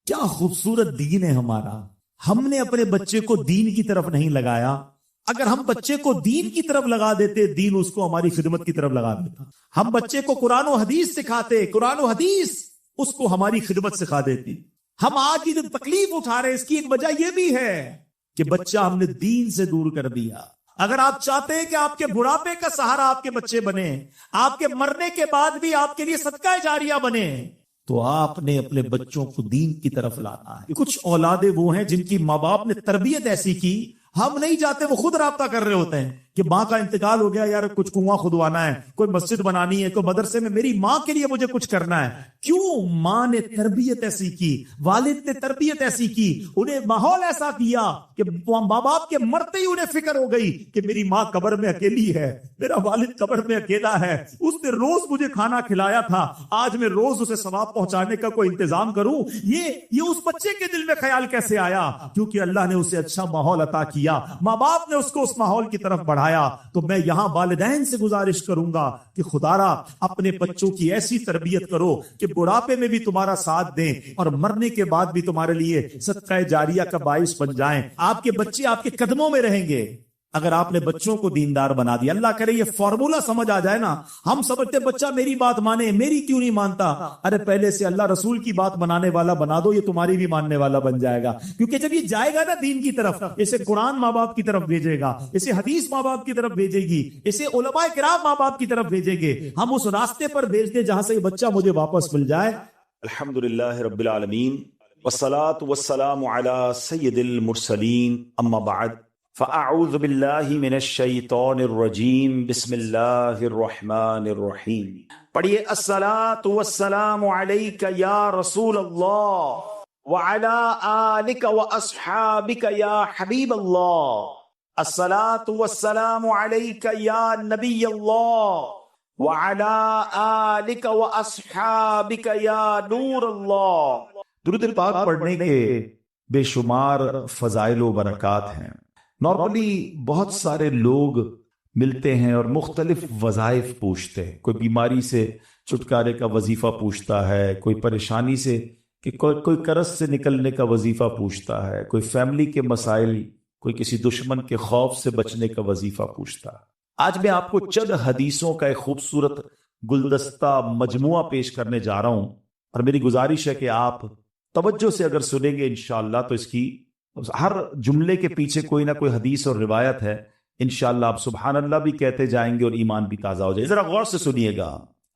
کیا خوبصورت دین ہے ہمارا. ہم نے اپنے بچے کو دین کی طرف نہیں لگایا. اگر ہم بچے کو دین کی طرف لگا دیتے، دین اس کو ہماری خدمت کی طرف لگا دیتا. ہم بچے کو قرآن و حدیث سکھاتے، قرآن و حدیث اس کو ہماری خدمت سکھا دیتی. ہم آج کی جو تکلیف اٹھا رہے ہیں، اس کی ایک وجہ یہ بھی ہے کہ بچہ ہم نے دین سے دور کر دیا. اگر آپ چاہتے ہیں کہ آپ کے بڑھاپے کا سہارا آپ کے بچے بنے، آپ کے مرنے کے بعد بھی آپ کے لیے صدقہ جاریہ بنے، تو آپ نے اپنے بچوں کو دین کی طرف لانا ہے. کچھ اولادیں وہ ہیں جن کی ماں باپ نے تربیت ایسی کی، ہم نہیں چاہتے، وہ خود رابطہ کر رہے ہوتے ہیں کہ ماں کا انتقال ہو گیا، یار کچھ کنواں کھدوانا ہے، کوئی مسجد بنانی ہے، کوئی مدرسے میں میری ماں کے لیے مجھے کچھ کرنا ہے. کیوں؟ ماں نے تربیت ایسی کی، والد نے تربیت ایسی کی، انہیں ماحول ایسا دیا کہ ماں باپ کے مرتے ہی انہیں فکر ہو گئی کہ میری ماں قبر میں اکیلی ہے، میرا والد قبر میں اکیلا ہے، اس نے روز مجھے کھانا کھلایا تھا، آج میں روز اسے ثواب پہنچانے کا کوئی انتظام کروں. یہ اس بچے کے دل میں خیال کیسے آیا؟ کیونکہ اللہ نے اسے اچھا ماحول عطا کیا، ماں باپ نے اس کو اس ماحول کی طرف بڑھایا. تو میں یہاں والدین سے گزارش کروں گا کہ خدارا اپنے بچوں کی ایسی تربیت کرو کہ بڑھاپے میں بھی تمہارا ساتھ دیں اور مرنے کے بعد بھی تمہارے لیے صدقہ جاریہ کا باعث بن جائیں. آپ کے بچے آپ کے قدموں میں رہیں گے اگر آپ نے بچوں کو دیندار بنا دیا. اللہ کرے یہ فارمولا سمجھ آ جائے نا. ہم سمجھتے بچہ میری بات مانے، میری کیوں نہیں مانتا؟ ارے پہلے سے اللہ رسول کی بات منانے والا بنا دو، یہ تمہاری بھی ماننے والا بن جائے گا. کیونکہ جب یہ جائے گا نا دین کی طرف، اسے قرآن ماں باپ کی طرف بھیجے گا، اسے حدیث ماں باپ کی طرف بھیجے گی، اسے علماء کرام ماں باپ کی طرف بھیجیں گے. ہم اس راستے پر بھیج دیں جہاں سے یہ بچہ مجھے واپس مل جائے. الحمدللہ رب العالمین والصلاة والسلام علی سید المرسلین، اما بعد فاعوذ باللہ من الشیطان الرجیم، بسم اللہ الرحمن الرحیم. پڑھیے الصلاة والسلام علیک یا رسول اللہ وعلی آلک واصحابک یا حبیب اللہ. الصلاة والسلام علیک یا نبی اللہ وعلی آلک واصحابک یا نور اللہ. درود پاک پڑھنے کے بے شمار فضائل و برکات ہیں. نارملی بہت سارے لوگ ملتے ہیں اور مختلف وظائف پوچھتے ہیں. کوئی بیماری سے چھٹکارے کا وظیفہ پوچھتا ہے، کوئی پریشانی سے کہ کوئی قرض سے نکلنے کا وظیفہ پوچھتا ہے، کوئی فیملی کے مسائل، کوئی کسی دشمن کے خوف سے بچنے کا وظیفہ پوچھتا ہے. آج میں آپ کو چند حدیثوں کا ایک خوبصورت گلدستہ مجموعہ پیش کرنے جا رہا ہوں، اور میری گزارش ہے کہ آپ توجہ سے اگر سنیں گے انشاءاللہ تو اس کی ہر جملے کے پیچھے کوئی نہ کوئی حدیث اور روایت ہے. انشاءاللہ آپ سبحان اللہ بھی کہتے جائیں گے اور ایمان بھی تازہ ہو جائے. ذرا غور سے سنیے گا.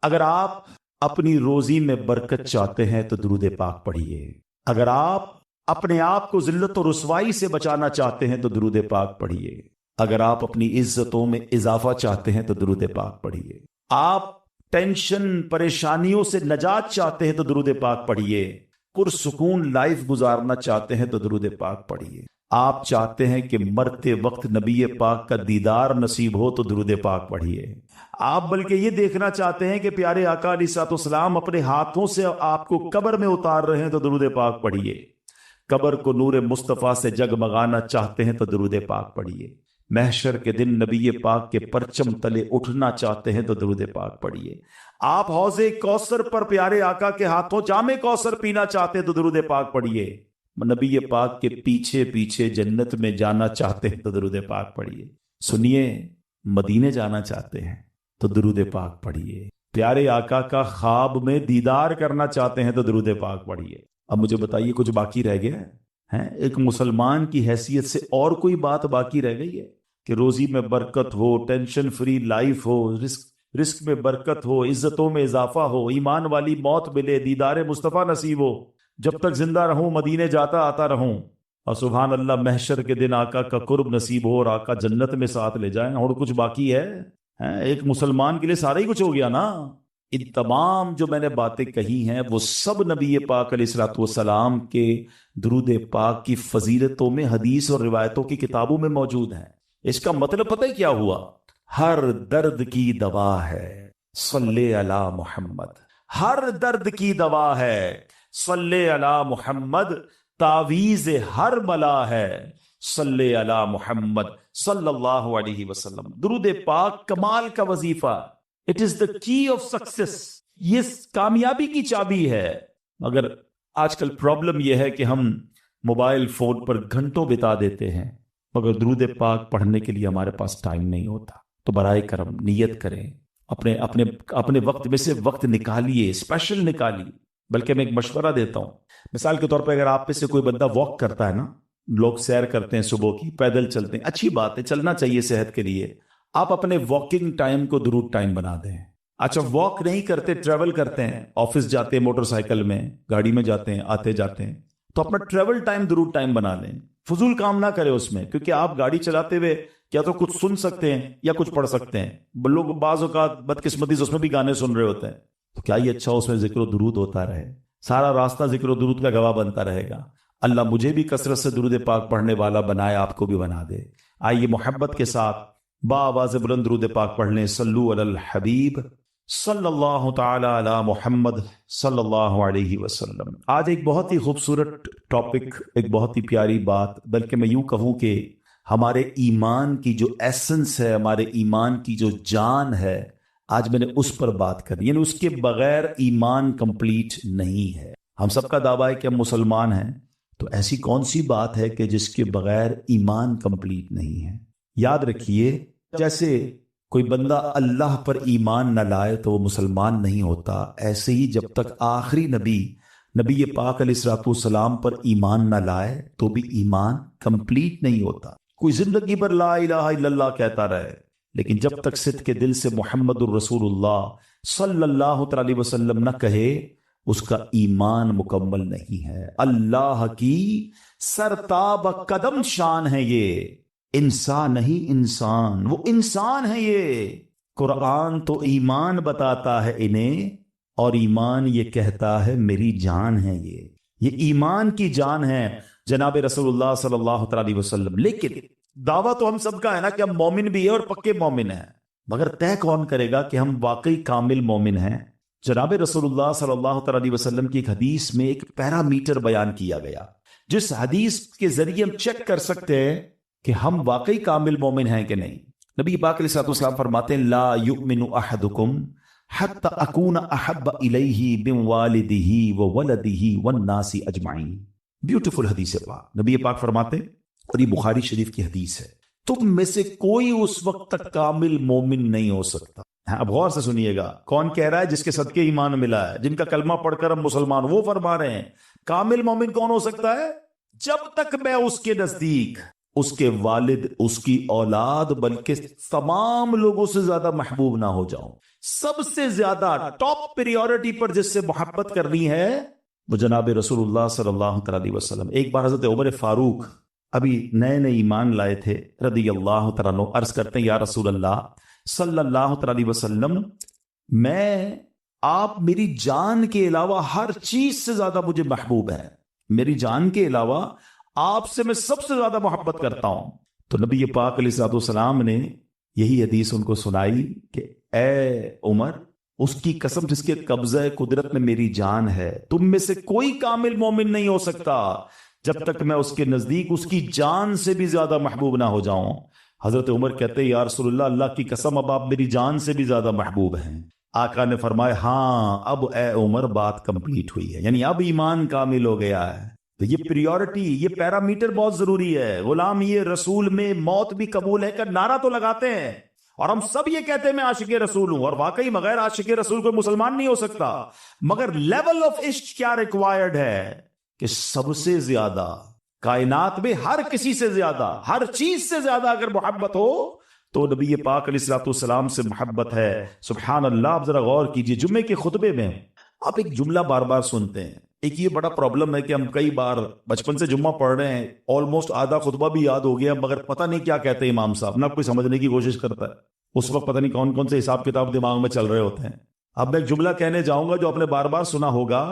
اگر آپ اپنی روزی میں برکت چاہتے ہیں تو درود پاک پڑھیے. اگر آپ اپنے آپ کو ذلت و رسوائی سے بچانا چاہتے ہیں تو درود پاک پڑھیے. اگر آپ اپنی عزتوں میں اضافہ چاہتے ہیں تو درود پاک پڑھیے. آپ ٹینشن پریشانیوں سے نجات چاہتے ہیں تو درود پاک پڑھیے. پرسکون لائف گزارنا چاہتے ہیں تو درود پاک پڑھیے. آپ چاہتے ہیں کہ مرتے وقت نبی پاک کا دیدار نصیب ہو تو درود پاک پڑھیے. آپ بلکہ یہ دیکھنا چاہتے ہیں کہ پیارے آقا علیہ الصلوۃ والسلام اپنے ہاتھوں سے آپ کو قبر میں اتار رہے ہیں تو درود پاک پڑھیے. قبر کو نور مصطفیٰ سے جگمگانا چاہتے ہیں تو درود پاک پڑھیے. محشر کے دن نبی پاک کے پرچم تلے اٹھنا چاہتے ہیں تو درود پاک پڑھیے. آپ حوض کوثر پر پیارے آقا کے ہاتھوں جام کوثر پینا چاہتے ہیں تو درود پاک پڑھیے. نبی پاک کے پیچھے پیچھے جنت میں جانا چاہتے ہیں تو درود پاک پڑھیے. سنیے، مدینے جانا چاہتے ہیں تو درود پاک پڑھیے. پیارے آقا کا خواب میں دیدار کرنا چاہتے ہیں تو درود پاک پڑھیے. اب مجھے بتائیے کچھ باقی رہ گیا ہے؟ ایک مسلمان کی حیثیت سے اور کوئی بات باقی رہ گئی ہے کہ روزی میں برکت ہو، ٹینشن فری لائف ہو، رزق میں برکت ہو، عزتوں میں اضافہ ہو، ایمان والی موت ملے، دیدار مصطفیٰ نصیب ہو، جب تک زندہ رہوں مدینے جاتا آتا رہوں، اور سبحان اللہ محشر کے دن آقا کا قرب نصیب ہو اور آقا جنت میں ساتھ لے جائیں. اور کچھ باقی ہے؟ ایک مسلمان کے لیے سارا ہی کچھ ہو گیا نا. ان تمام جو میں نے باتیں کہی ہیں وہ سب نبی پاک علیہ الصلوۃ والسلام کے درود پاک کی فضیلتوں میں حدیث اور روایتوں کی کتابوں میں موجود ہیں. اس کا مطلب پتہ ہے کیا ہوا؟ ہر درد کی دوا ہے صلی علی محمد. ہر درد کی دوا ہے صلی علی محمد. تعویذ ہر بلا ہے صلی علی محمد صلی اللہ علیہ وسلم. درود پاک کمال کا وظیفہ. اٹ از دا کی آف سکسیس. یہ کامیابی کی چابی ہے. مگر آج کل پرابلم یہ ہے کہ ہم موبائل فون پر گھنٹوں بتا دیتے ہیں مگر درود پاک پڑھنے کے لیے ہمارے پاس ٹائم نہیں ہوتا. تو برائے کرم نیت کریں, اپنے وقت میں سے وقت نکالیے, اسپیشل نکالیے. بلکہ میں ایک مشورہ دیتا ہوں, مثال کے طور پہ اگر آپ میں سے کوئی بندہ واک کرتا ہے نا, لوگ سیر کرتے ہیں صبح کی, پیدل چلتے ہیں, اچھی بات ہے, چلنا چاہیے صحت کے لیے. آپ اپنے واکنگ ٹائم کو درود ٹائم بنا دیں. اچھا واک نہیں کرتے, ٹریول کرتے ہیں, آفس جاتے ہیں موٹر سائیکل میں, گاڑی میں جاتے ہیں, آتے جاتے ہیں, تو اپنا ٹریول ٹائم درود ٹائم بنا لیں. فضول کام نہ کرے اس میں, کیونکہ آپ گاڑی چلاتے ہوئے یا تو کچھ سن سکتے ہیں یا کچھ پڑھ سکتے ہیں. لوگ بعض اوقات بدقسمتی سے اس میں بھی گانے سن رہے ہوتے ہیں, تو کیا یہ اچھا اس میں ذکر و درود ہوتا رہے, سارا راستہ ذکر و درود کا گواہ بنتا رہے گا. اللہ مجھے بھی کثرت سے درود پاک پڑھنے والا بنائے, آپ کو بھی بنا دے. آئیے محبت کے ساتھ بآواز بلند درود پاک پڑھ لیں. صلو علی الحبیب صلی اللہ تعالی علی محمد صلی اللہ علیہ وسلم. آج ایک بہت ہی خوبصورت ٹاپک, ایک بہت ہی پیاری بات, بلکہ میں یوں کہوں کہ ہمارے ایمان کی جو ایسنس ہے, ہمارے ایمان کی جو جان ہے, آج میں نے اس پر بات کرنی. یعنی اس کے بغیر ایمان کمپلیٹ نہیں ہے. ہم سب کا دعویٰ ہے کہ ہم مسلمان ہیں, تو ایسی کون سی بات ہے کہ جس کے بغیر ایمان کمپلیٹ نہیں ہے. یاد رکھیے, جیسے کوئی بندہ اللہ پر ایمان نہ لائے تو وہ مسلمان نہیں ہوتا, ایسے ہی جب تک آخری نبی پاک علیہ الصلوۃ والسلام پر ایمان نہ لائے تو بھی ایمان کمپلیٹ نہیں ہوتا. کوئی زندگی پر لا الہ الا اللہ کہتا رہے, لیکن جب تک صدق کے دل سے محمد الرسول اللہ صلی اللہ علیہ وسلم نہ کہے, اس کا ایمان مکمل نہیں ہے. اللہ کی سرتاب قدم شان ہے یہ, انسان نہیں انسان, وہ انسان ہے یہ. قرآن تو ایمان بتاتا ہے انہیں, اور ایمان یہ کہتا ہے میری جان ہے یہ ایمان کی جان ہے جناب رسول اللہ صلی اللہ علیہ وسلم. لیکن دعویٰ تو ہم سب کا ہے نا کہ ہم مومن بھی ہیں اور پکے مومن ہیں, مگر طے کون کرے گا کہ ہم واقعی کامل مومن ہیں؟ جناب رسول اللہ صلی اللہ علیہ وسلم کی ایک حدیث میں ایک پیرامیٹر بیان کیا گیا, جس حدیث کے ذریعے ہم چیک کر سکتے ہیں کہ ہم واقعی کامل مومن ہیں کہ نہیں. نبی پاک علیہ الصلوۃ والسلام فرماتے ہیں, لا یؤمن احدکم حتی اکون احب الیہ من والدہ وولدہ والناس اجمعین. بیوٹیفل حدیث ہے پاک. نبی پاک فرماتے ہیں, اور یہ بخاری شریف کی حدیث ہے, تم میں سے کوئی اس وقت تک کامل مومن نہیں ہو سکتا. اب غور سے سنیے گا, کون کہہ رہا ہے؟ جس کے صدقے ایمان ملا ہے, جن کا کلمہ پڑھ کر ہم مسلمان, وہ فرما رہے ہیں کامل مومن کون ہو سکتا ہے؟ جب تک میں اس کے نزدیک اس کے والد, اس کی اولاد, بلکہ تمام لوگوں سے زیادہ محبوب نہ ہو جاؤں. سب سے زیادہ ٹاپ پریورٹی پر جس سے محبت کرنی ہے وہ جناب رسول اللہ صلی اللہ علیہ وسلم. ایک بار حضرت عمر فاروق ابھی نئے ایمان لائے تھے رضی اللہ تعالیٰ عنہ, عرض کرتے ہیں, یا رسول اللہ صلی اللہ علیہ وسلم, میں آپ میری جان کے علاوہ ہر چیز سے زیادہ مجھے محبوب ہے, میری جان کے علاوہ آپ سے میں سب سے زیادہ محبت کرتا ہوں. تو نبی پاک علیہ الصلوۃ والسلام نے یہی حدیث ان کو سنائی کہ اے عمر, اس کی قسم جس کے قبضہ قدرت میں میری جان ہے, تم میں سے کوئی کامل مومن نہیں ہو سکتا جب تک میں اس کے نزدیک اس کی جان سے بھی زیادہ محبوب نہ ہو جاؤں. حضرت عمر کہتے ہیں, یا رسول اللہ, اللہ کی قسم اب آپ میری جان سے بھی زیادہ محبوب ہیں. آقا نے فرمایا, ہاں اب اے عمر بات کمپلیٹ ہوئی ہے, یعنی اب ایمان کامل ہو گیا ہے. تو یہ پریورٹی, یہ پیرامیٹر بہت ضروری ہے. غلام یہ رسول میں موت بھی قبول ہے کا نعرہ تو لگاتے ہیں, اور ہم سب یہ کہتے ہیں میں عاشق رسول ہوں, اور واقعی بغیر عاشق رسول کوئی مسلمان نہیں ہو سکتا. مگر لیول آف عشق کیا ریکوائرڈ ہے کہ سب سے زیادہ کائنات میں ہر کسی سے زیادہ, ہر چیز سے زیادہ اگر محبت ہو تو نبی پاک علیہ الصلوۃ والسلام سے محبت ہے. سبحان اللہ. آپ ذرا غور کیجئے, جمعے کے خطبے میں آپ ایک جملہ بار بار سنتے ہیں. ایک یہ بڑا پرابلم ہے کہ ہم کئی بار بچپن سے جمعہ پڑھ رہے ہیں, آلموسٹ آدھا خطبہ بھی یاد ہو گیا, مگر پتہ نہیں کیا کہتے ہیں امام صاحب, نہ کوئی سمجھنے کی کوشش کرتا ہے. اس وقت پتہ نہیں کون کون سے حساب کتاب دماغ میں چل رہے ہوتے ہیں. اب میں ایک جملہ کہنے جاؤں گا جو آپ نے بار بار سنا ہوگا,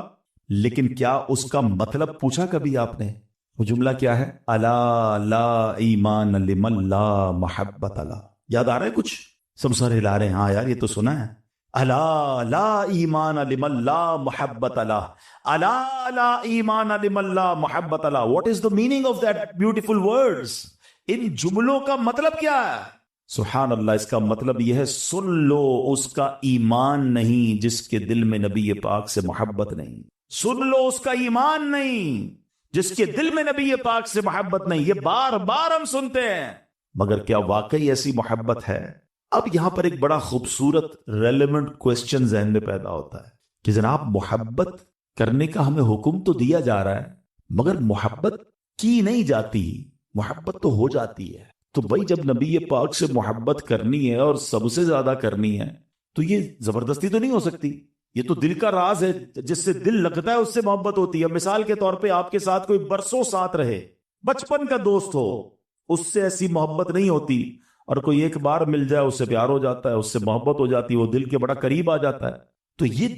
لیکن کیا اس کا مطلب پوچھا کبھی آپ نے؟ وہ جملہ کیا ہے؟ الا لا ایمان لمن لا محبت لا. یاد آ رہا ہے کچھ؟ سب سر ہلا رہے ہیں, ہاں یار یہ تو سنا ہے. الا لا ایمان لمن لا محبت لا, الا لا ایمان لمن لا محبت لا. What is the meaning of that beautiful words? ان جملوں کا مطلب کیا ہے؟ سبحان اللہ. اس کا مطلب یہ ہے, سن لو, اس کا ایمان نہیں جس کے دل میں نبی پاک سے محبت نہیں. سن لو اس کا ایمان نہیں، جس کے دل میں نبی پاک سے محبت نہیں. یہ بار بار ہم سنتے ہیں، مگر کیا واقعی ایسی محبت ہے؟ اب یہاں پر ایک بڑا خوبصورت ریلیونٹ کوسچن ذہن میں پیدا ہوتا ہے کہ جناب محبت کرنے کا ہمیں حکم تو دیا جا رہا ہے، مگر محبت کی نہیں جاتی، محبت تو ہو جاتی ہے. تو بھائی جب نبی پاک سے محبت کرنی ہے اور سب سے زیادہ کرنی ہے تو یہ زبردستی تو نہیں ہو سکتی. یہ تو دل کا راز ہے، جس سے دل لگتا ہے اس سے محبت ہوتی ہے. مثال کے طور پہ آپ کے ساتھ کوئی برسوں ساتھ رہے، بچپن کا دوست ہو، اس سے ایسی محبت نہیں ہوتی. اور کوئی ایک بار مل جائے اس سے پیار ہو جاتا ہے، اس سے محبت ہو جاتی ہے، وہ دل کے بڑا قریب آ جاتا ہے. تو یہ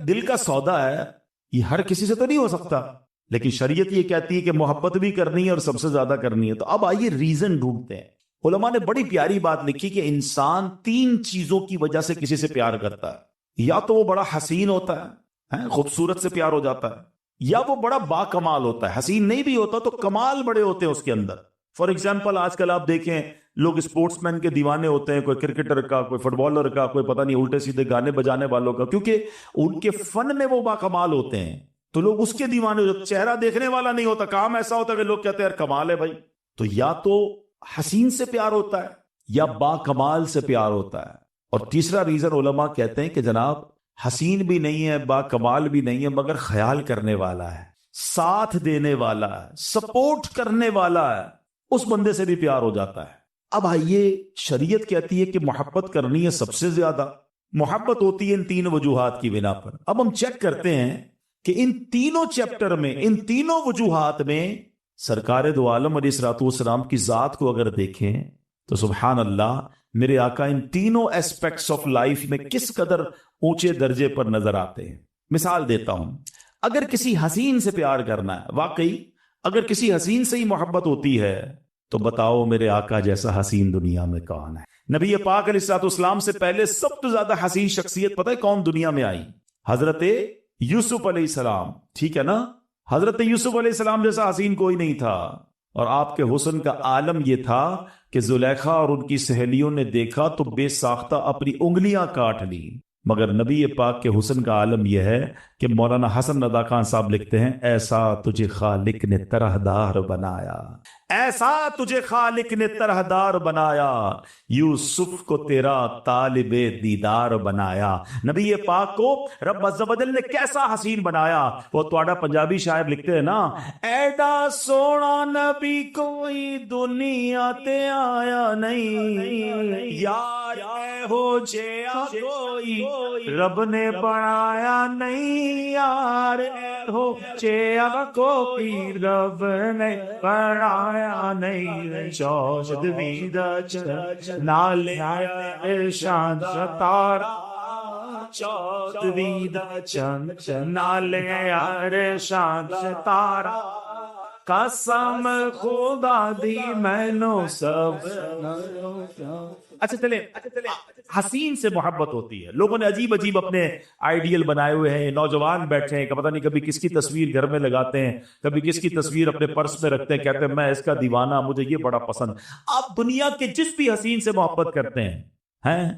دل کا سودا ہے، یہ ہر کسی سے تو نہیں ہو سکتا. لیکن شریعت یہ کہتی ہے کہ محبت بھی کرنی ہے اور سب سے زیادہ کرنی ہے. تو اب آئیے ریزن ڈھونڈتے ہیں. علماء نے بڑی پیاری بات لکھی کہ انسان 3 چیزوں کی وجہ سے کسی سے پیار کرتا ہے. یا تو وہ بڑا حسین ہوتا ہے، خوبصورت سے پیار ہو جاتا ہے، یا وہ بڑا با کمال ہوتا ہے. حسین نہیں بھی ہوتا تو کمال بڑے ہوتے ہیں اس کے اندر. فار ایگزامپل آج کل آپ دیکھیں لوگ اسپورٹس مین کے دیوانے ہوتے ہیں، کوئی کرکٹر کا، کوئی فٹ بالر کا، کوئی پتہ نہیں الٹے سیدھے گانے بجانے والوں کا، کیونکہ ان کے فن میں وہ با کمال ہوتے ہیں تو لوگ اس کے دیوانے. چہرہ دیکھنے والا نہیں ہوتا، کام ایسا ہوتا ہے کہ لوگ کہتے ہیں یار کمال ہے بھائی. تو یا تو حسین سے پیار ہوتا ہے یا با کمال سے پیار ہوتا ہے. اور تیسرا ریزن علماء کہتے ہیں کہ جناب حسین بھی نہیں ہے، با کمال بھی نہیں ہے، مگر خیال کرنے والا ہے، ساتھ دینے والا ہے، سپورٹ کرنے والا ہے، اس بندے سے بھی پیار ہو جاتا ہے. اب آئیے شریعت کہتی ہے کہ محبت کرنی ہے سب سے زیادہ. محبت ہوتی ہے ان 3 وجوہات کی بنا پر. اب ہم چیک کرتے ہیں کہ ان تینوں چیپٹر میں، ان تینوں وجوہات میں سرکار دو عالم علیہ الصلوۃ والسلام کی ذات کو اگر دیکھیں تو سبحان اللہ، میرے آقا ان تینوں ایسپیکٹس آف لائف میں کس قدر اونچے درجے پر نظر آتے ہیں. مثال دیتا ہوں، اگر کسی حسین سے پیار کرنا ہے، واقعی اگر کسی حسین سے ہی محبت ہوتی ہے تو بتاؤ میرے آقا جیسا حسین دنیا میں کون ہے؟ نبی پاک علیہ الصلوۃ والسلام سے پہلے سب سے زیادہ حسین شخصیت پتہ ہے کون دنیا میں آئی؟ حضرت یوسف علیہ السلام. ٹھیک ہے نا؟ حضرت یوسف علیہ السلام جیسا حسین کوئی نہیں تھا. اور آپ کے حسن کا عالم یہ تھا کہ زلیخا اور ان کی سہیلیوں نے دیکھا تو بے ساختہ اپنی انگلیاں کاٹ لی. مگر نبی پاک کے حسن کا عالم یہ ہے کہ مولانا حسن رضا خان صاحب لکھتے ہیں، ایسا تجھے خالق نے طرحدار بنایا، ایسا تجھے خالق نے طرحدار بنایا، یوسف کو تیرا طالب دیدار بنایا. نبی پاک کو رب عز و جل نے کیسا حسین بنایا. وہ تواڈا پنجابی شاعر لکھتے ہیں نا، ایڈا سونا نبی کوئی دنیا تے آیا نہیں، یار اے ہو جیا کوئی رب نے بنایا نہیں، یار اے ہو جیا کوئی رب نے بنایا نہیں. چود وید نال شان ستارا، چود وید چند نال شان ستارا، قسم خدا دی مینو سب. اچھا چلے، حسین سے محبت ہوتی ہے. لوگوں نے عجیب عجیب اپنے آئیڈیل بنائے ہوئے ہیں. نوجوان بیٹھے ہیں کہ پتہ نہیں کبھی کس کی تصویر گھر میں لگاتے ہیں، کبھی کس کی تصویر اپنے پرس میں رکھتے ہیں، کہتے ہیں میں اس کا دیوانہ، مجھے یہ بڑا پسند. آپ دنیا کے جس بھی حسین سے محبت کرتے ہیں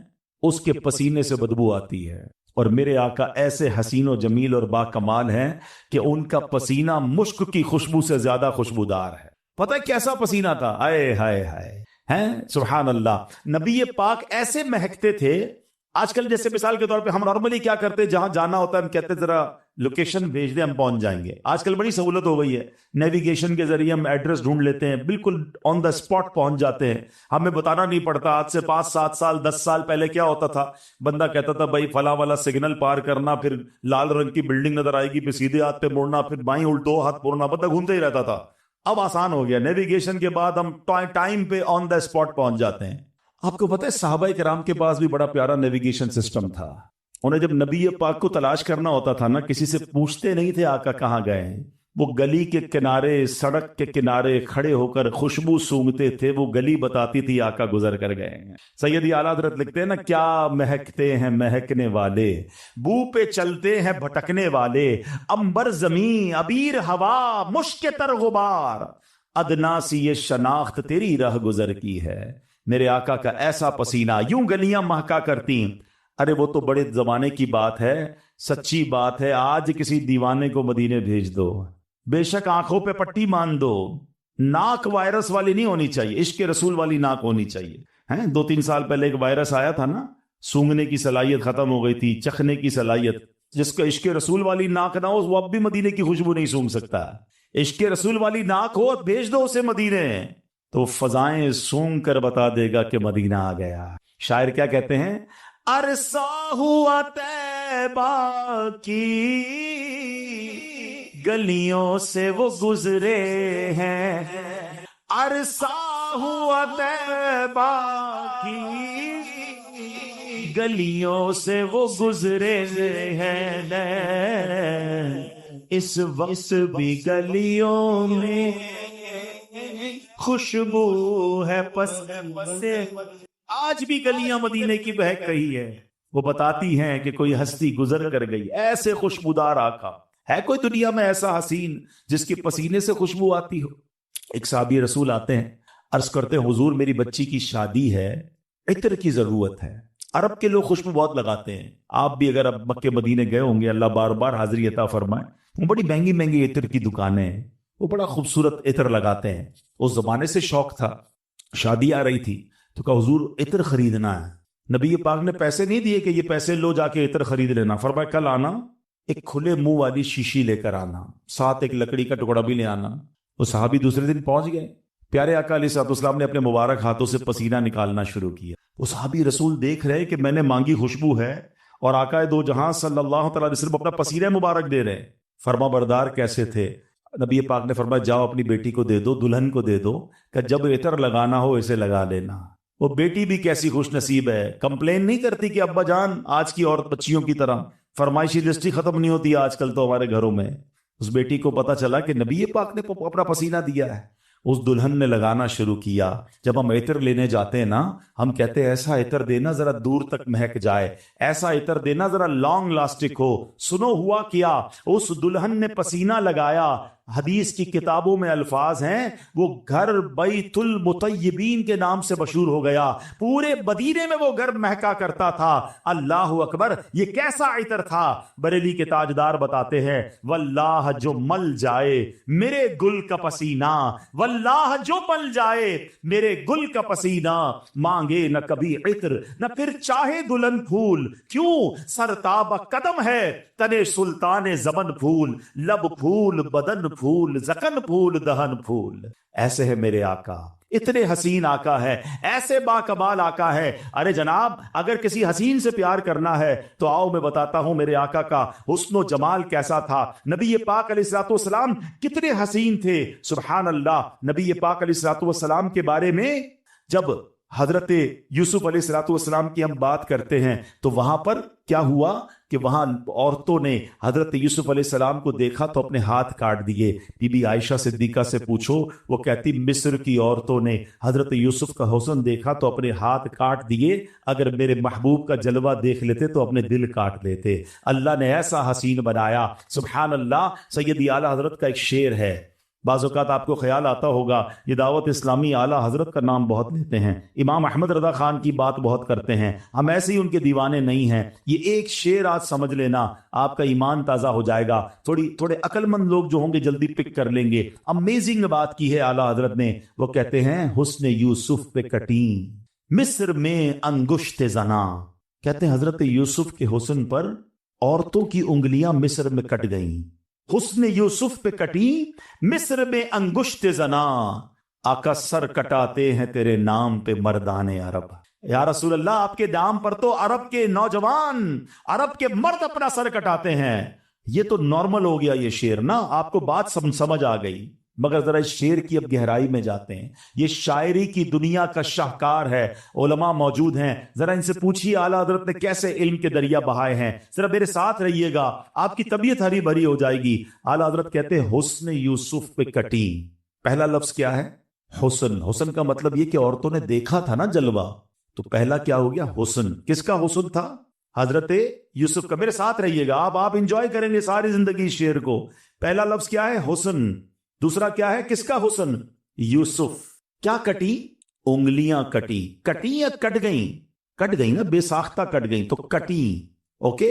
اس کے پسینے سے بدبو آتی ہے. اور میرے آقا ایسے حسین و جمیل اور با کمال ہیں کہ ان کا پسینہ مشک کی خوشبو سے زیادہ خوشبودار ہے. پتہ ہے کیسا پسینہ تھا؟ آئے ہائے ہائے ہیں، سبحان اللہ. نبی پاک ایسے مہکتے تھے. آج کل جیسے مثال کے طور پہ ہم نارملی کیا کرتے، جہاں جانا ہوتا ہے ہم کہتے ذرا لوکیشن بھیج دیں ہم پہنچ جائیں گے. آج کل بڑی سہولت ہو گئی ہے، نیویگیشن کے ذریعے ہم ایڈریس ڈھونڈ لیتے ہیں، بالکل آن دا اسپاٹ پہنچ جاتے ہیں، ہمیں بتانا نہیں پڑتا. آج سے 5 7 سال 10 سال پہلے کیا ہوتا تھا، بندہ کہتا تھا بھائی فلاں والا سگنل پار کرنا، پھر لال رنگ کی بلڈنگ نظر آئے گی، پھر سیدھے ہاتھ پہ مڑنا، پھر بائیں الٹ 2 ہاتھ مڑنا، بندہ گھومتے ہی رہتا تھا. اب آسان ہو گیا، نیویگیشن کے بعد ہم ٹائم پہ آن دا اسپاٹ پہنچ جاتے ہیں. آپ کو پتہ ہے صحابہ کرام کے پاس بھی بڑا پیارا نیویگیشن سسٹم تھا. انہیں جب نبی پاک کو تلاش کرنا ہوتا تھا نا، کسی سے پوچھتے نہیں تھے آقا کہاں گئے ہیں. وہ گلی کے کنارے، سڑک کے کنارے کھڑے ہو کر خوشبو سونگتے تھے. وہ گلی بتاتی تھی آقا گزر کر گئے ہیں. سیدی اعلیٰ حضرت لکھتے ہیں نا، کیا مہکتے ہیں مہکنے والے، بو پہ چلتے ہیں بھٹکنے والے، عنبر زمین عبیر ہوا مشک تر غبار، ادنا سی یہ شناخت تیری رہ گزر کی ہے. میرے آقا کا ایسا پسینہ، یوں گلیاں مہکا کرتی. ارے وہ تو بڑے زمانے کی بات ہے سچی بات ہے، آج کسی دیوانے کو مدینے بھیج دو، بے شک آنکھوں پہ پٹی مان دو، ناک وائرس والی نہیں ہونی چاہیے، عشق رسول والی ناک ہونی چاہیے. 2-3 سال پہلے ایک وائرس آیا تھا نا، سونگنے کی صلاحیت ختم ہو گئی تھی، چکھنے کی صلاحیت. جس کو عشق رسول والی ناک نہ ہو وہ اب بھی مدینے کی خوشبو نہیں سونگ سکتا. عشق رسول والی ناک ہو، بھیج دو اسے مدینے، تو فضائیں سونگ کر بتا دے گا کہ مدینہ آ گیا. شاعر کیا کہتے ہیں؟ عرصہ ہوا طیبہ کی گلیوں سے وہ گزرے ہیں، عرصہ ہوا طیبہ کی گلیوں سے وہ گزرے ہیں، اس وقت بھی گلیوں میں خوشبو ہے سے. آج بھی گلیاں مدینے کی بہک رہی ہے، وہ بتاتی ہیں کہ کوئی ہستی گزر کر گئی. ایسے خوشبودار آقا ہے کوئی دنیا میں ایسا حسین جس کے پسینے سے خوشبو آتی ہو؟ ایک صحابی رسول آتے ہیں، عرض کرتے ہیں حضور میری بچی کی شادی ہے، عطر کی ضرورت ہے. عرب کے لوگ خوشبو بہت لگاتے ہیں، آپ بھی اگر اب مکے مدینے گئے ہوں گے، اللہ بار بار حاضری عطا فرمائے، وہ بڑی مہنگی مہنگی عطر کی دکانیں ہیں، وہ بڑا خوبصورت عطر لگاتے ہیں. اس زمانے سے شوق تھا، شادی آ رہی تھی تو کہا حضور عطر خریدنا ہے. نبی پاک نے پیسے نہیں دیے کہ یہ پیسے لو جا کے عطر خرید لینا، فرمایا کل آنا ایک کھلے منہ والی شیشی لے کر آنا، ساتھ ایک لکڑی کا ٹکڑا بھی لے آنا. وہ صحابی دوسرے دن پہنچ گئے، پیارے آقا علیہ الصلوۃ والسلام نے اپنے مبارک ہاتھوں سے پسینہ نکالنا شروع کیا. وہ صحابی رسول دیکھ رہے کہ میں نے مانگی خوشبو ہے اور آقا دو جہاں صلی اللہ تعالی علیہ وسلم اپنا پسینہ مبارک دے رہے ہیں. فرما بردار کیسے تھے؟ نبی پاک نے فرمایا جاؤ اپنی بیٹی کو دے دو، دلہن کو دے دو، کہ جب عطر لگانا ہو اسے لگا لینا. وہ بیٹی بھی کیسی خوش نصیب ہے، کمپلین نہیں کرتی کہ ابا جان آج کی عورت بچیوں کی طرح فرمائشی لسٹ ہی ختم نہیں ہوتی آج کل تو ہمارے گھروں میں. اس بیٹی کو پتا چلا کہ نبی پاک نے اپنا پسینہ دیا ہے، اس دلہن نے لگانا شروع کیا. جب ہم عطر لینے جاتے ہیں نا، ہم کہتے ہیں ایسا عطر دینا ذرا دور تک مہک جائے، ایسا عطر دینا ذرا لانگ لاسٹک ہو. سنو ہوا کیا، اس دلہن نے پسینہ لگایا. حدیث کی کتابوں میں الفاظ ہیں وہ گھر بیت المطیبین کے نام سے مشہور ہو گیا، پورے مدینے میں وہ گھر مہکا کرتا تھا. اللہ اکبر، یہ کیسا عطر تھا؟ بریلی کے تاجدار بتاتے ہیں واللہ جو مل جائے میرے گل کا پسینہ، واللہ جو مل جائے میرے گل کا پسینہ، مانگے نہ کبھی عطر نہ پھر چاہے دلہن پھول، کیوں سرتاب قدم ہے تنے سلطان زمن پھول، لب پھول بدن پھول زکن پھول دہن پھول. ایسے ہے میرے آقا، اتنے حسین آقا ہے، ایسے باکمال آقا ہے. ارے جناب اگر کسی حسین سے پیار کرنا ہے تو آؤ میں بتاتا ہوں میرے آقا کا حسن و جمال کیسا تھا. نبی پاک علیہ الصلوۃ والسلام کتنے حسین تھے، سبحان اللہ. نبی پاک علیہ الصلوۃ والسلام کے بارے میں جب حضرت یوسف علیہ الصلوۃ والسلام کی ہم بات کرتے ہیں تو وہاں پر کیا ہوا کہ وہاں عورتوں نے حضرت یوسف علیہ السلام کو دیکھا تو اپنے ہاتھ کاٹ دیے. بی بی عائشہ صدیقہ سے پوچھو، وہ کہتی مصر کی عورتوں نے حضرت یوسف کا حسن دیکھا تو اپنے ہاتھ کاٹ دیے، اگر میرے محبوب کا جلوہ دیکھ لیتے تو اپنے دل کاٹ لیتے. اللہ نے ایسا حسین بنایا، سبحان اللہ. سیدی اعلیٰ حضرت کا ایک شعر ہے، بعض اوقات آپ کو خیال آتا ہوگا یہ دعوت اسلامی اعلیٰ حضرت کا نام بہت لیتے ہیں، امام احمد رضا خان کی بات بہت کرتے ہیں، ہم ایسے ہی ان کے دیوانے نہیں ہیں. یہ ایک شعر آج سمجھ لینا، آپ کا ایمان تازہ ہو جائے گا. تھوڑے عقل مند لوگ جو ہوں گے جلدی پک کر لیں گے. امیزنگ بات کی ہے اعلیٰ حضرت نے. وہ کہتے ہیں حسن یوسف پہ کٹیں مصر میں انگشت زنا. کہتے ہیں حضرت یوسف کے حسن پر عورتوں کی انگلیاں مصر میں کٹ گئیں. حسن یوسف پہ کٹی مصر میں انگشت زنا، آقا سر کٹاتے ہیں تیرے نام پہ مردان عرب. یا رسول اللہ آپ کے نام پر تو عرب کے نوجوان، عرب کے مرد اپنا سر کٹاتے ہیں. یہ تو نارمل ہو گیا یہ شعر نا، آپ کو بات سمجھ آ گئی. مگر ذرا اس شعر کی اب گہرائی میں جاتے ہیں. یہ شاعری کی دنیا کا شاہکار ہے، علماء موجود ہیں، ذرا ان سے پوچھیے اعلیٰ حضرت نے کیسے علم کے دریا بہائے ہیں. ذرا میرے ساتھ رہیے گا، آپ کی طبیعت ہری بھری ہو جائے گی. اعلیٰ حضرت کہتے ہیں حسن یوسف پہ کٹی. پہلا لفظ کیا ہے؟ حسن. حسن کا مطلب یہ کہ عورتوں نے دیکھا تھا نا جلوہ، تو پہلا کیا ہو گیا؟ حسن. کس کا حسن تھا؟ حضرت یوسف کا. میرے ساتھ رہیے گا، آپ انجوائے کریں گے ساری زندگی شعر کو. پہلا لفظ کیا ہے؟ حسن. دوسرا کیا ہے؟ کس کا حسن؟ یوسف. کیا کٹی؟ انگلیاں کٹی. کٹی یا کٹ گئیں؟ کٹ گئیں نا، بے ساختہ کٹ گئیں تو کٹی. اوکے.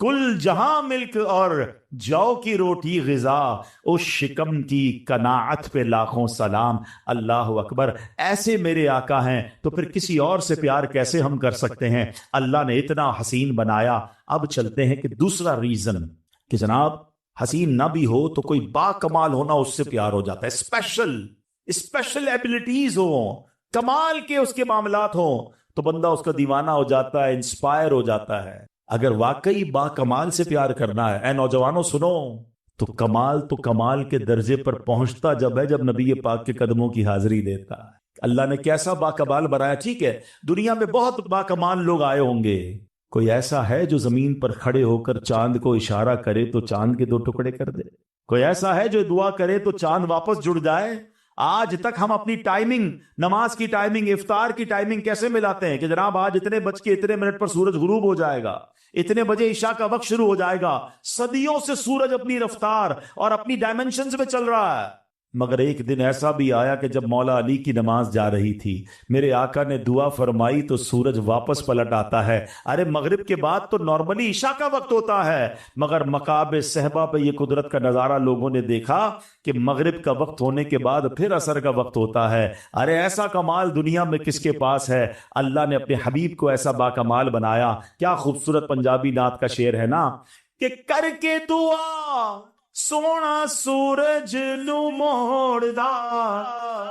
کل جہاں ملک اور جو کی روٹی غذا، اس شکم کی قناعت پہ لاکھوں سلام، اللہ اکبر۔ ایسے میرے آقا ہیں تو پھر کسی اور سے پیار کیسے ہم کر سکتے ہیں؟ اللہ نے اتنا حسین بنایا۔ اب چلتے ہیں کہ دوسرا ریزن کہ جناب حسین نہ بھی ہو تو کوئی با کمال ہونا اس سے پیار ہو جاتا ہے، اسپیشل ایبلٹیز ہوں، کمال کے اس کے معاملات ہوں تو بندہ اس کا دیوانہ ہو جاتا ہے، انسپائر ہو جاتا ہے۔ اگر واقعی با کمال سے پیار کرنا ہے، اے نوجوانوں سنو، تو کمال کے درجے پر پہنچتا جب ہے جب نبی پاک کے قدموں کی حاضری دیتا ہے۔ اللہ نے کیسا با کمال بنایا؟ ٹھیک ہے دنیا میں بہت با کمال لوگ آئے ہوں گے، کوئی ایسا ہے جو زمین پر کھڑے ہو کر چاند کو اشارہ کرے تو چاند کے 2 ٹکڑے کر دے؟ کوئی ایسا ہے جو دعا کرے تو چاند واپس جڑ جائے؟ آج تک ہم اپنی ٹائمنگ، نماز کی ٹائمنگ، افطار کی ٹائمنگ کیسے ملاتے ہیں کہ جناب آج اتنے بج کے اتنے منٹ پر سورج غروب ہو جائے گا، اتنے بجے عشاء کا وقت شروع ہو جائے گا۔ صدیوں سے سورج اپنی رفتار اور اپنی ڈائمنشنز میں چل رہا ہے، مگر ایک دن ایسا بھی آیا کہ جب مولا علی کی نماز جا رہی تھی، میرے آقا نے دعا فرمائی تو سورج واپس پلٹ آتا ہے۔ ارے مغرب کے بعد تو نارملی عشاء کا وقت ہوتا ہے، مگر مقام صحبہ پہ یہ قدرت کا نظارہ لوگوں نے دیکھا کہ مغرب کا وقت ہونے کے بعد پھر عصر کا وقت ہوتا ہے۔ ارے ایسا کمال دنیا میں کس کے پاس ہے؟ اللہ نے اپنے حبیب کو ایسا با کمال بنایا۔ کیا خوبصورت پنجابی نعت کا شعر ہے نا کہ کر کے دعا سونا سورج نو موڑ دا،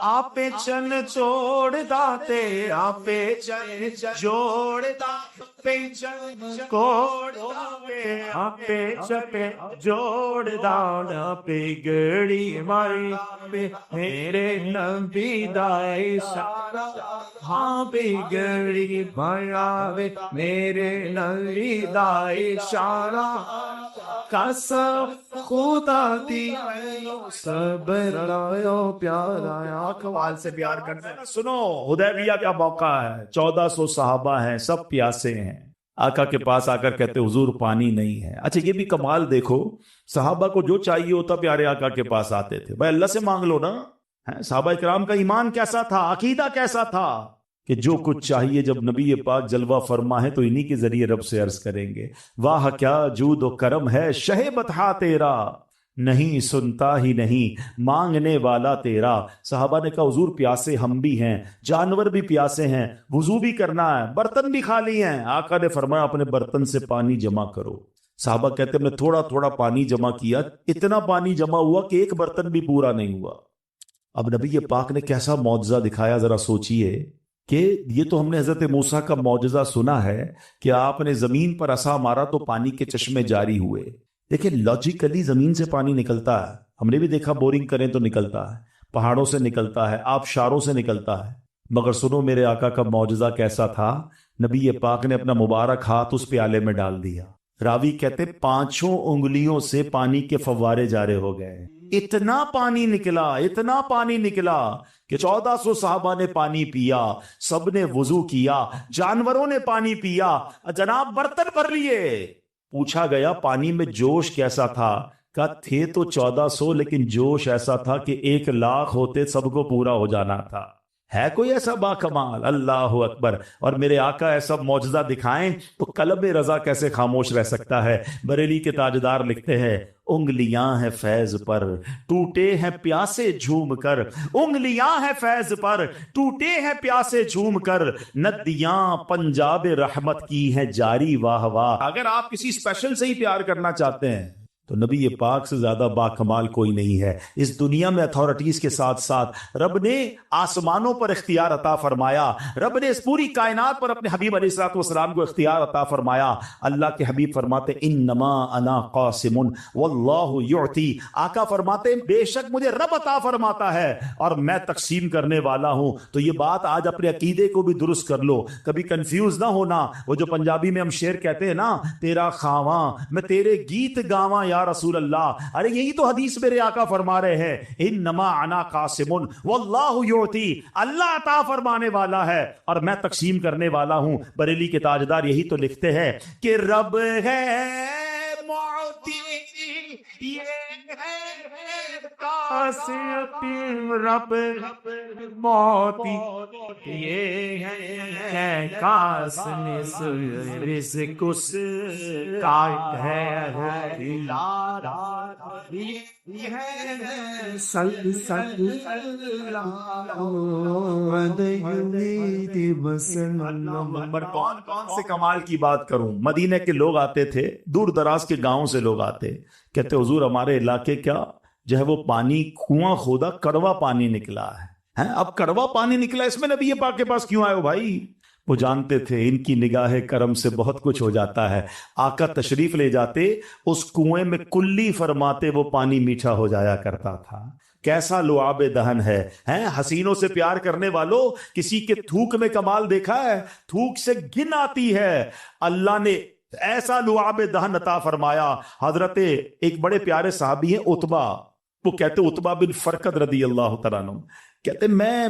آپے چن چھوڑ دا تے آپے چن جوڑ دا، پے چن کوڑ دا آپے چپے جوڑ دا، آپے گڑی ماری پہ میرے نبی دا اشارہ، ہاں پہ گڑی مراوے میرے نبی دا اشارہ، قسم خدا دی صبر لایو پیارا، کمال سے پیار کرنا ہے۔ سنو حدیبیہ کا موقع ہے، 1400 صحابہ ہیں، سب پیاسے ہیں، آقا کے پاس آ کر کہتے حضور پانی نہیں ہے۔ اچھا یہ بھی کمال دیکھو، صحابہ کو جو چاہیے ہوتا پیارے آقا کے پاس آتے تھے، بھائی اللہ سے مانگ لو نا۔ صحابہ کرام کا ایمان کیسا تھا، عقیدہ کیسا تھا کہ جو کچھ چاہیے جب نبی پاک جلوہ فرما ہے تو انہی کے ذریعے رب سے عرض کریں گے۔ واہ کیا جود و کرم ہے شہ بطحا تیرا، نہیں سنتا ہی نہیں مانگنے والا تیرا۔ صحابہ نے کہا حضور پیاسے ہم بھی ہیں، جانور بھی پیاسے ہیں، وضو بھی کرنا ہے، برتن بھی خالی ہیں۔ آقا نے فرمایا اپنے برتن سے پانی جمع کرو۔ صحابہ کہتے ہیں ہم نے تھوڑا تھوڑا پانی جمع کیا، اتنا پانی جمع ہوا کہ ایک برتن بھی پورا نہیں ہوا۔ اب نبی پاک نے کیسا معجزہ دکھایا، ذرا سوچئے کہ یہ تو ہم نے حضرت موسیٰ کا معجزہ سنا ہے کہ آپ نے زمین پر عصا مارا تو پانی کے چشمے جاری ہوئے۔ دیکھیں لاجیکلی زمین سے پانی نکلتا ہے، ہم نے بھی دیکھا بورنگ کریں تو نکلتا ہے، پہاڑوں سے نکلتا ہے، آبشاروں سے نکلتا ہے، مگر سنو میرے آقا کا معجزہ کیسا تھا۔ نبی پاک نے اپنا مبارک ہاتھ اس پیالے میں ڈال دیا، راوی کہتے 5 انگلیوں سے پانی کے فوارے جارے ہو گئے، اتنا پانی نکلا کہ 1400 صحابہ نے پانی پیا، سب نے وضو کیا، جانوروں نے پانی پیا، جناب برتن بھر لیے۔ پوچھا گیا پانی میں جوش کیسا تھا؟ کہا تھے تو 1400 لیکن جوش ایسا تھا کہ 1,00,000 ہوتے سب کو پورا ہو جانا تھا۔ ہے کوئی ایسا با کمال؟ اللہ اکبر۔ اور میرے آقا ایسا معجزہ دکھائیں تو قلب رضا کیسے خاموش رہ سکتا ہے؟ بریلی کے تاجدار لکھتے ہیں انگلیاں ہیں فیض پر ٹوٹے ہیں پیاسے جھوم کر، انگلیاں ہیں فیض پر ٹوٹے ہیں پیاسے جھوم کر، ندیاں پنجاب رحمت کی ہیں جاری واہ واہ۔ اگر آپ کسی اسپیشل سے ہی پیار کرنا چاہتے ہیں تو نبی پاک سے زیادہ با کمال کوئی نہیں ہے۔ اس دنیا میں اتھارٹیز کے ساتھ ساتھ رب نے آسمانوں پر اختیار عطا فرمایا، رب نے اس پوری کائنات پر اپنے حبیب علیہ الصلوۃ والسلام کو اختیار عطا فرمایا۔ اللہ کے حبیب فرماتے انما انا قاسم واللہ یعطی، آقا فرماتے بے شک مجھے رب عطا فرماتا ہے اور میں تقسیم کرنے والا ہوں۔ تو یہ بات آج اپنے عقیدے کو بھی درست کر لو، کبھی کنفیوز نہ ہونا۔ وہ جو پنجابی میں ہم شعر کہتے ہیں نا، تیرا خواں میں تیرے گیت گاواں یا رسول اللہ، ارے یہی تو حدیث میرے آقا فرما رہے ہیں انما انا قاسم واللہ یعطی، اللہ عطا فرمانے والا ہے اور میں تقسیم کرنے والا ہوں۔ بریلی کے تاجدار یہی تو لکھتے ہیں کہ رب ہے معطی، یہ ہے کاسیتی رب موتی یہ ہے کاس نس رزق اس کا ہے نمبر کون سے کمال کی بات کروں. مدینہ کے لوگ آتے تھے, دور دراز کے گاؤں سے لوگ آتے, کہتے حضور ہمارے علاقے کیا جو ہے وہ پانی کنواں کھودا کڑوا پانی نکلا ہے. اب کڑوا پانی نکلا, اس میں نبی پاک کے پاس کیوں آئے ہو بھائی؟ وہ جانتے تھے ان کی نگاہ کرم سے بہت کچھ ہو جاتا ہے. آقا تشریف لے جاتے, اس کنویں میں کلی فرماتے وہ پانی میٹھا ہو جایا کرتا تھا. کیسا لعاب دہن ہے. حسینوں سے پیار کرنے والوں, کسی کے تھوک میں کمال دیکھا ہے؟ تھوک سے گن آتی ہے. اللہ نے ایسا لعاب دہن عطا فرمایا. حضرت ایک بڑے پیارے صحابی ہیں عتبہ, وہ کہتے عتبہ بن فرقد رضی اللہ تعالیٰ عنہ, کہتے میں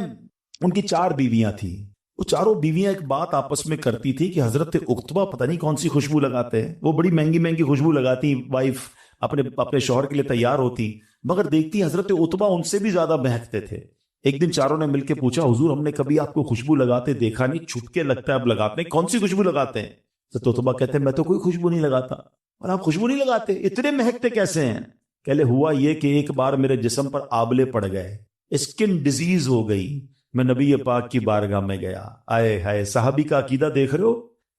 ان کی 4 بیویاں تھیں. وہ چاروں بیویاں ایک بات آپس میں کرتی تھی کہ حضرت عتبہ پتہ نہیں کون سی خوشبو لگاتے ہیں. وہ بڑی مہنگی مہنگی خوشبو لگاتی, وائف اپنے شوہر کے لیے تیار ہوتی, مگر دیکھتی حضرت عتبہ ان سے بھی زیادہ مہکتے تھے. ایک دن چاروں نے مل کے پوچھا حضور ہم نے کبھی آپ کو خوشبو لگاتے دیکھا نہیں, چھپکے لگتا ہے اب لگاتے ہیں, کون سی خوشبو لگاتے ہیں؟ تو عتبہ کہتے ہیں میں تو کوئی خوشبو نہیں لگاتا. اور آپ خوشبو نہیں لگاتے, اتنے مہکتے کیسے ہیں؟ کہلے ہوا یہ کہ ایک بار میرے جسم پر آبلے پڑ گئے, اسکن ڈیزیز ہو گئی, میں نبی پاک کی بارگاہ میں گیا. آئے ہائے, صحابی کا عقیدہ دیکھ رہے ہو,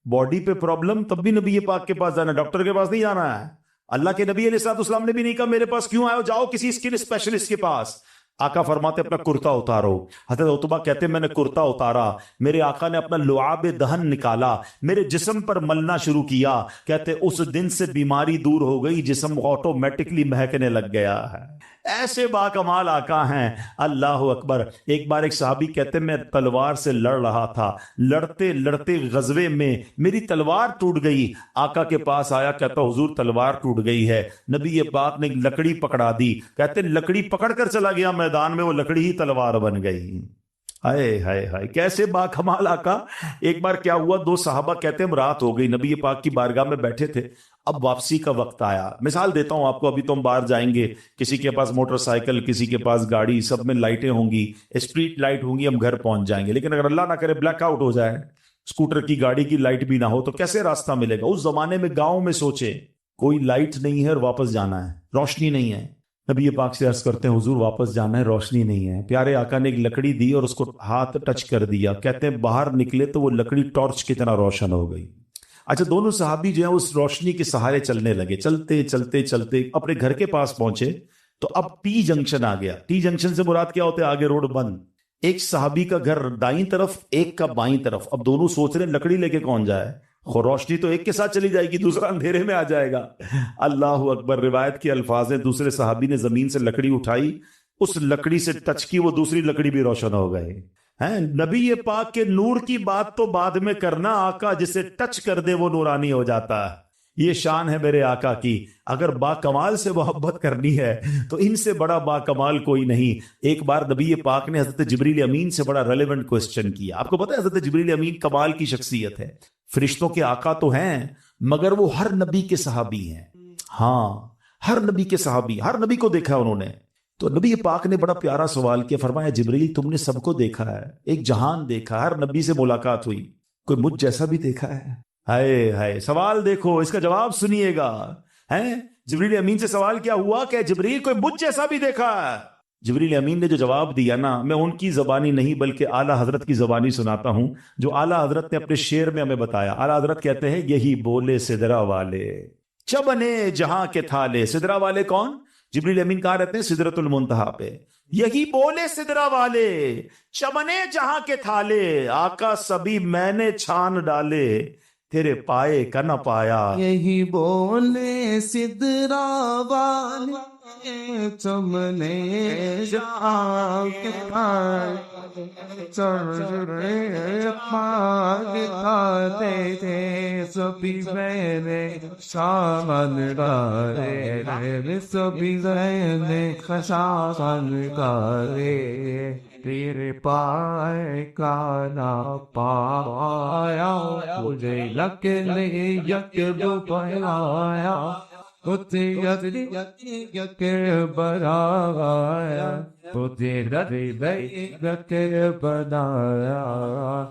باڈی پہ پرابلم تب بھی نبی پاک کے پاس جانا, ڈاکٹر کے پاس نہیں جانا ہے. اللہ کے نبی علیہ الصلوۃ والسلام نے بھی نہیں کہا میرے پاس کیوں آئے ہو, جاؤ کسی اسکن اسپیشلسٹ کے پاس. آقا فرماتے اپنا کرتا اتارو. حضرت عتبہ کہتے میں نے کرتا اتارا, میرے آقا نے اپنا لعاب دہن نکالا, میرے جسم پر ملنا شروع کیا. کہتے اس دن سے بیماری دور ہو گئی, جسم آٹومیٹکلی مہکنے لگ گیا ہے. ایسے با کمال آقا ہیں. اللہ اکبر. ایک بار ایک صحابی کہتے میں تلوار سے لڑ رہا تھا, لڑتے لڑتے غزوے میں میری تلوار ٹوٹ گئی. آقا کے پاس آیا, کہتا حضور تلوار ٹوٹ گئی ہے. نبی پاک نے لکڑی پکڑا دی, کہتے لکڑی پکڑ کر چلا گیا میدان میں, وہ لکڑی ہی تلوار بن گئی. ہائے ہائے ہائے, کیسے با کمال آقا. ایک بار کیا ہوا, 2 صحابہ کہتے ہیں رات ہو گئی, نبی پاک کی بارگاہ میں بیٹھے تھے, اب واپسی کا وقت آیا. مثال دیتا ہوں آپ کو, ابھی تو ہم باہر جائیں گے, کسی کے پاس موٹر سائیکل, کسی کے پاس گاڑی, سب میں لائٹیں ہوں گی, اسٹریٹ لائٹ ہوں گی, ہم گھر پہنچ جائیں گے. لیکن اگر اللہ نہ کرے بلیک آؤٹ ہو جائے, اسکوٹر کی گاڑی کی لائٹ بھی نہ ہو, تو کیسے راستہ ملے گا؟ اس زمانے میں گاؤں میں سوچے کوئی لائٹ نہیں ہے اور واپس جانا ہے, روشنی نہیں ہے. نبی پاک سے عرض کرتے ہیں حضور واپس جانا ہے, روشنی نہیں ہے. پیارے آقا نے ایک لکڑی دی اور اس کو ہاتھ ٹچ کر دیا. کہتے ہیں باہر نکلے تو وہ لکڑی ٹارچ کی طرح روشن ہو گئی. اچھا, دونوں صحابی جو ہیں اس روشنی کے سہارے چلنے لگے. چلتے چلتے چلتے اپنے گھر کے پاس پہنچے تو اب ٹی جنکشن آ گیا. ٹی جنکشن سے مراد کیا ہوتا ہے؟ آگے روڈ بند. ایک صحابی کا گھر دائیں طرف, ایک کا بائیں طرف. اب دونوں سوچ رہے ہیں لکڑی لے کے کون جائے, روشنی تو ایک کے ساتھ چلی جائے گی, دوسرا اندھیرے میں آ جائے گا. اللہ اکبر. روایت کے الفاظ ہیں, دوسرے صحابی نے زمین سے لکڑی اٹھائی, اس لکڑی سے ٹچ کی, وہ دوسری لکڑی بھی روشن ہو گئے. نبی پاک کے نور کی بات تو بعد میں کرنا, آقا جسے ٹچ کر دے وہ نورانی ہو جاتا ہے. یہ شان ہے میرے آقا کی. اگر با کمال سے محبت کرنی ہے تو ان سے بڑا با کمال کوئی نہیں. ایک بار نبی پاک نے حضرت جبریل امین سے بڑا ریلیونٹ کوسچن کیا. آپ کو پتہ ہے حضرت جبریل امین کمال کی شخصیت ہے, فرشتوں کے آقا تو ہیں مگر وہ ہر نبی کے صحابی ہیں. ہاں, ہر نبی کے صحابی, ہر نبی کو دیکھا انہوں نے. تو نبی پاک نے بڑا پیارا سوال کیا, فرمایا جبریل تم نے سب کو دیکھا ہے, ایک جہان دیکھا, ہر نبی سے ملاقات ہوئی, کوئی مجھ جیسا بھی دیکھا ہے؟ ہائے ہائے, سوال دیکھو, اس کا جواب سنیے گا. جبریل امین سے سوال کیا ہوا کہ جبریل کوئی مجھ جیسا بھی دیکھا ہے؟ جبریل امین نے جو جواب دیا نا, میں ان کی زبانی نہیں بلکہ اعلیٰ حضرت کی زبانی سناتا ہوں, جو اعلیٰ حضرت نے اپنے شعر میں ہمیں بتایا. اعلیٰ حضرت کہتے ہیں یہی بولے سدرا والے چبنے جہاں کے تھالے. سدرا والے کون؟ جبریل امین کہاں رہتے ہیں؟ سدرۃ المنتہا پہ. یہی بولے سدرا والے چمنے جہاں کے تھالے, آقا سبھی میں نے چھان ڈالے, تیرے پائے کا نہ پایا. یہی بولے سدرا والے چمنے جہاں کے تھالے تھے, سبھی میں نے چھان ڈالے, سبھی میں نے چھان ڈالے, تیرے پائے کا نہ پایا, مجھے لکنے یک دو پایا, کے بنایا مجھے کے بنایا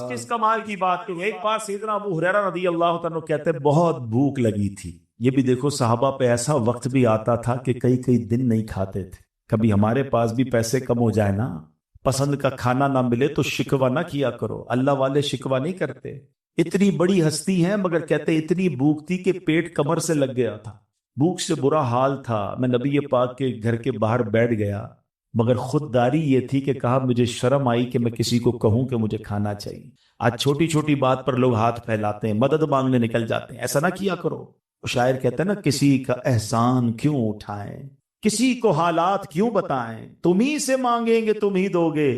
کس کمال کی بات کی. ایک بار سیدنا ابو ہریرہ رضی اللہ تعالیٰ کہتے ہیں بہت بھوک لگی تھی. یہ بھی دیکھو صحابہ پہ ایسا وقت بھی آتا تھا کہ کئی دن نہیں کھاتے تھے. کبھی ہمارے پاس بھی پیسے کم ہو جائے نا, پسند کا کھانا نہ ملے تو شکوہ نہ کیا کرو. اللہ والے شکوہ نہیں کرتے. اتنی بڑی ہستی ہے مگر کہتے اتنی بھوک تھی کہ پیٹ کمر سے لگ گیا تھا. بھوک سے برا حال تھا. میں نبی پاک کے گھر کے باہر بیٹھ گیا مگر خودداری یہ تھی کہ کہا مجھے شرم آئی کہ میں کسی کو کہوں کہ مجھے کھانا چاہیے. آج چھوٹی چھوٹی بات پر لوگ ہاتھ پھیلاتے ہیں, مدد مانگنے نکل جاتے ہیں. ایسا نہ کیا کرو. شاعر کہتا ہے نا, کسی کا احسان کیوں اٹھائیں, کسی کو حالات کیوں بتائیں, تم ہی سے مانگیں گے تم ہی دو گے,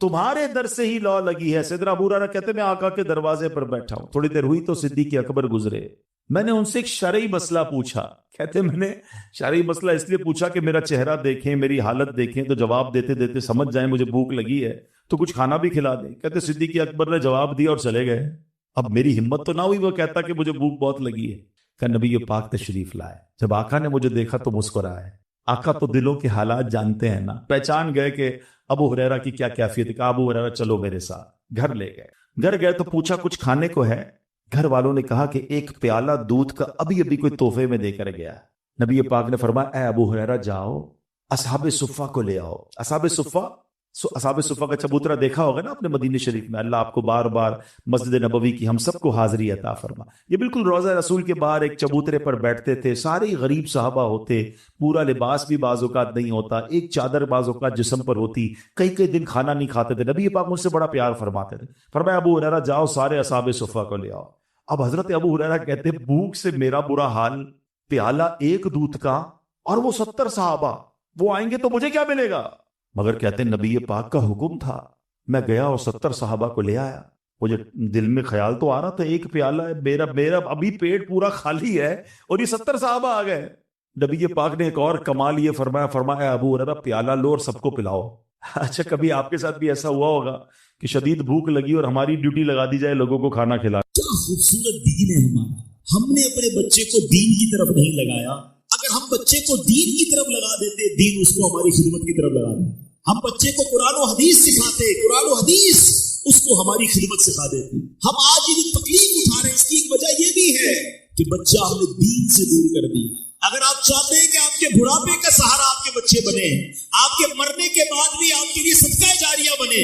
تمہارے در سے ہی لو لگی ہے. سیدنا ابو ہریرہ کہتے میں آقا کے دروازے پر بیٹھا ہوں, تھوڑی دیر ہوئی تو صدیق اکبر گزرے. میں نے ان سے ایک شرعی مسئلہ پوچھا. کہتے میں نے شرعی مسئلہ اس لیے پوچھا کہ میرا چہرہ دیکھیں, میری حالت دیکھیں تو جواب دیتے دیتے سمجھ جائیں مجھے بھوک لگی ہے تو کچھ کھانا بھی کھلا دیں. کہتے صدیق اکبر نے جواب دیا اور چلے گئے. اب میری ہمت تو نہ ہوئی وہ کہتا کہ مجھے بھوک بہت لگی ہے. کہ نبی پاک تشریف لائے. جب آقا نے مجھے دیکھا تو مسکرائے. آقا تو دلوں کے حالات جانتے ہیں نا, پہچان گئے کہ ابو ہریرہ کی کیا کیفیت ہے. کہا ابو ہریرہ چلو میرے ساتھ. گھر لے گئے. گھر گئے تو پوچھا کچھ کھانے کو ہے. گھر والوں نے کہا کہ ایک پیالہ دودھ کا ابھی کوئی تحفے میں دے کر گیا. نبی پاک نے فرمایا اے ابو ہریرہ جاؤ اصحاب صفہ کو لے آؤ. اصحاب صفہ کا چبوترا دیکھا ہوگا نا اپنے مدینہ شریف میں. اللہ آپ کو بار بار مسجد نبوی کی ہم سب کو حاضری عطا فرما. یہ بالکل روضہ رسول کے باہر ایک چبوترے پر بیٹھتے تھے. سارے غریب صحابہ ہوتے, پورا لباس بھی بعض اوقات نہیں ہوتا, ایک چادر بعض اوقات جسم پر ہوتی, کئی دن کھانا نہیں کھاتے تھے. نبی پاک مجھ سے بڑا پیار فرماتے تھے. فرمایا ابو ہریرہ جاؤ سارے اصحاب صفہ کو لے آؤ. اب حضرت ابو ہریرہ کہتے بھوک سے میرا برا حال, پیالہ ایک دودھ کا اور وہ 70 صحابہ, وہ آئیں گے تو مجھے کیا ملے گا. مگر کہتے ہیں نبی پاک کا حکم تھا. میں گیا اور 70 صحابہ کو لے آیا. مجھے دل میں خیال تو آ رہا تھا ایک پیالہ ہے, میرا ابھی پیٹ پورا خالی ہے اور یہ 70 صحابہ آ گئے. نبی پاک نے ایک اور کمال یہ فرمایا ابو ہریرہ پیالہ لو اور سب کو پلاؤ. اچھا کبھی آپ کے ساتھ بھی ایسا ہوا ہوگا کہ شدید بھوک لگی اور ہماری ڈیوٹی لگا دی جائے لوگوں کو کھانا کھلا. کیا خوبصورت دین ہے ہمارا. ہم نے اپنے بچے کو دین کی طرف نہیں لگایا. اگر ہم بچے کو دین کی طرف لگا دیتے, دین اس کو ہماری خدمت کی طرف لگا دیتے. ہم بچے کو قرآن و حدیث سکھاتے, قرآن و حدیث اس کو ہماری خدمت سکھا دیتے. ہم آج یہ تکلیف اٹھا رہے ہیں, اس کی ایک وجہ یہ بھی ہے کہ بچہ ہم نے دین سے دور کر دیا. اگر آپ چاہتے ہیں کہ آپ کے بڑھاپے کا سہارا آپ کے بچے بنے, آپ کے مرنے کے بعد بھی آپ کے لیے صدقہ جاریہ بنے,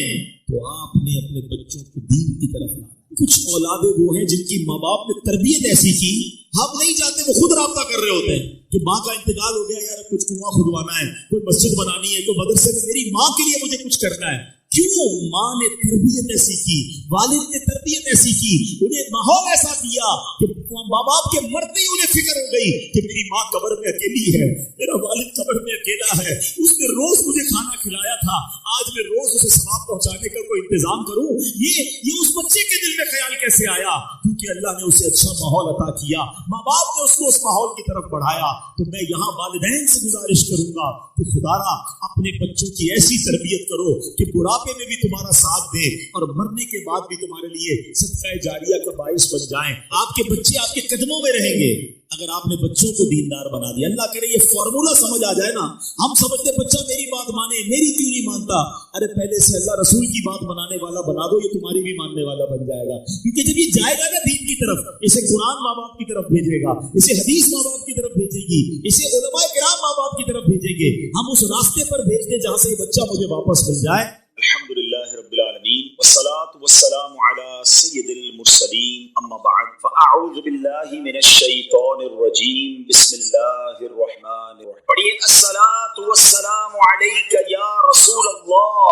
تو آپ نے اپنے بچوں کو دین کی طرف لانا. کچھ اولادیں وہ ہیں جن کی ماں باپ نے تربیت ایسی کی, ہم نہیں چاہتے, وہ خود رابطہ کر رہے ہوتے ہیں کہ ماں کا انتقال ہو گیا, یار کچھ کنواں کھدوانا ہے, کوئی مسجد بنانی ہے, کوئی مدرسے میں میری ماں کے لیے مجھے کچھ کرنا ہے. کیوں؟ ماں نے تربیت ایسی کی, والد نے تربیت ایسی کی, انہیں ماحول ایسا دیا کہ ماں باپ کے مرتے ہی انہیں فکر ہو گئی کہ میری ماں قبر میں اکیلی ہے, میرا والد قبر میں اکیلا ہے, اس نے روز مجھے کھانا کھلایا تھا, آج میں روز اسے ثواب پہنچانے کا کوئی انتظام کروں. یہ اس بچے کے دل میں خیال کیسے آیا؟ کیونکہ اللہ نے اسے اچھا ماحول عطا کیا, ماں باپ نے اس کو اس ماحول کی طرف بڑھایا. تو میں یہاں والدین سے گزارش کروں گا کہ خدا را اپنے بچوں کی ایسی تربیت کرو کہ بڑھاپے میں بھی تمہارا ساتھ دے اور مرنے کے بعد بھی تمہارے لیے صدقہ جاریہ کا باعث بن جائیں. آپ کے بچے آپ کے قدموں میں رہیں گے اگر آپ نے بچوں کو دیندار بنا دیا. اللہ کرے یہ فارمولا سمجھ آ جائے نا. ہم سمجھتے بچہ میری بات مانے, میری کیوں نہیں مانتا. ارے پہلے سے اللہ رسول کی بات منانے والا بنا دو, یہ تمہاری بھی ماننے والا بن جائے گا. کیونکہ جب یہ جائے گا نا دین کی طرف, اسے قرآن ماں باپ کی طرف بھیجے گا, اسے حدیث ماں باپ کی طرف بھیجے گی, اسے علماء کرام ماں باپ کی طرف بھیجیں گے. ہم اس راستے پر بھیج دیں جہاں سے یہ بچہ مجھے واپس مل جائے. الحمدللہ رب العالمین والصلاة والسلام علی سید المرسلین اما بعد فاعوذ باللہ من الشیطان الرجیم بسم اللہ الرحمن الرحیم. پڑھیے الصلاة والسلام علیک یا رسول اللہ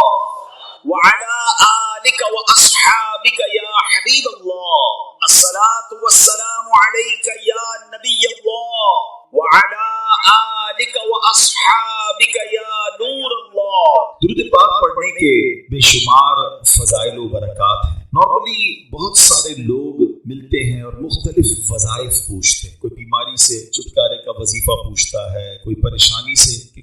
وعلی آلک واصحابک یا حبیب اللہ. الصلاة والسلام علیک یا نبی اللہ وعلی آلک واصحابک یا نور اللہ. درود پاک پڑھنے کے بے شمار فضائل و برکات ہیں. نارملی بہت سارے لوگ ملتے ہیں اور مختلف وظائف پوچھتے ہیں. کوئی بیماری سے چھٹکارے کا وظیفہ پوچھتا ہے, کوئی پریشانی سے,